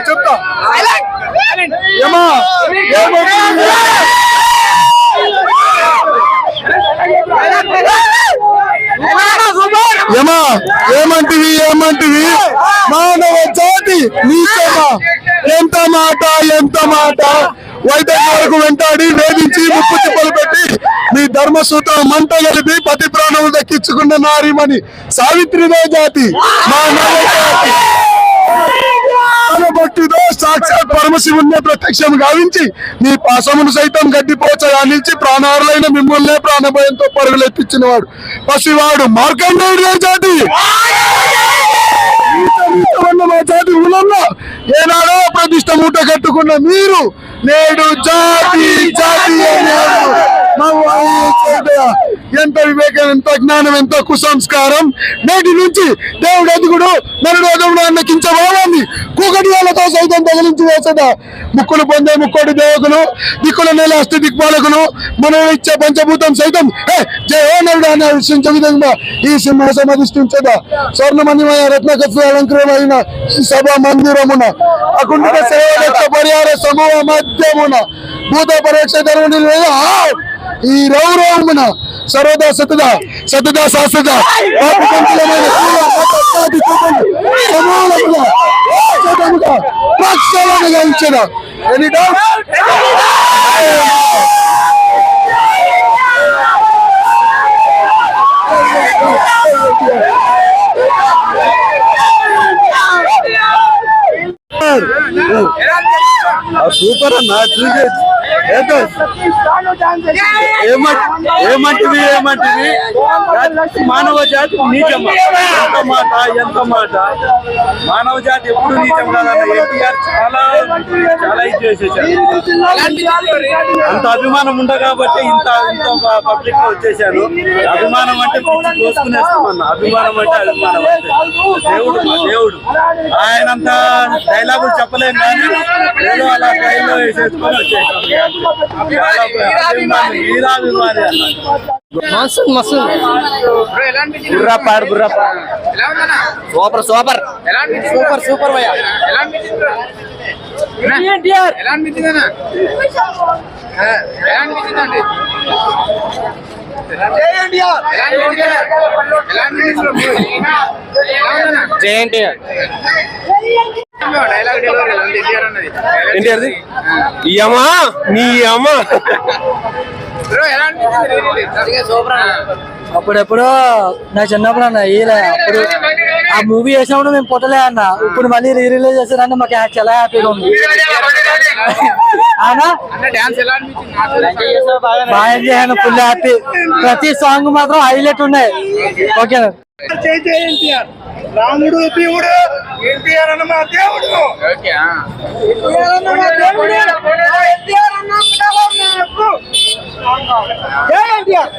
చెప్తా ఏమంటివి మానవ జాతి నీచమా ఎంత మాట వైద్యులకు వెంటాడి వేధించి ముప్పు తిప్పలు పెట్టి మీ ధర్మసూత్రం మంట కలిపి పతి ప్రాణం దక్కించుకున్న నారీమణి సావిత్రిదే జాతి మానవ జాతి భక్తితో సాక్షాత్ పరమశివుణ్ణి ప్రత్యక్షం గావించి మీ పాసమును సైతం గడ్డిపోచగా నిలిచి ప్రాణారులైన మిమ్మల్నే ప్రాణభయంతో పరుగులెత్తించిన వాడు పసివాడు మార్కండేయుడే జాతి మా జాతి ఊళ్ళల్లో ఏనాడో ప్రతిష్ట మూట కట్టుకున్న మీరు నేడు జాతి ఎంత వివేకం, ఎంత జ్ఞానం, ఎంత కుసంస్కారం. నేటి నుంచి దేవుడు ఎదుగుడు నరుడు అన్న కించభావాన్ని కూకటియాలతో సైతం తగిలించి వేసట. ముక్కులు పొందే ముక్కోటి దేవకులు, దిక్కుల నేల అష్ట దిక్పాలకులు, మనం ఇచ్చే పంచభూతం సైతం జయో నరుడు అని ఆవిష్టించే విధంగా ఈ సింహాసనం అధిష్ఠించదా. స్వర్ణమణిమయ రత్నకత్వ అలంకరమైన ఈ సభ మందిరమున అకుంఠిత సేవ పరిహార సమూహ మధ్యమున భూత పరోక్ష ధర్మని ఈ రౌరవమున సర్వదా సతదా శాశ్వత ప్రక్షాళనగా ఇచ్చేదా. Any doubt? సూపర్ అన్న, చూసే ఏమంటివి మానవ జాతి నీచమా. ఎంత మాట మానవ జాతి ఎప్పుడు నీచం కాదన్న. ఎన్టీఆర్ చాలా ఇది చేసేసారు. అంత అభిమానం ఉండ కాబట్టి ఇంత పబ్లిక్ లో వచ్చేసాను. అభిమానం అంటే కోసుకునేస్తామన్న. అభిమానం అంటే దేవుడు ఆయనంత డైలాగులు చెప్పలేము కానీ ఏదో అలా ట్రైన్లో వేసేసుకొని వచ్చేసాం. సూపర్ యమా నీ అమ్మా అప్పుడెప్పుడు నా చిన్నప్పుడు అన్న అప్పుడు ఆ మూవీ చేసినప్పుడు మేము పుట్టలే అన్న. ఇప్పుడు మళ్ళీ రిలీజ్ చేశారన్న మాకు చాలా హ్యాపీగా ఉంది. బాగా ఎంజాయ్ అయ్యాను, ఫుల్ హ్యాపీ. ప్రతి సాంగ్ మాత్రం హైలైట్ ఉన్నాయి. ఓకేనా? రాముడు దేవుడు ఎన్టీఆర్ అన్న మా దేవుడు. జై ఎన్టీఆర్.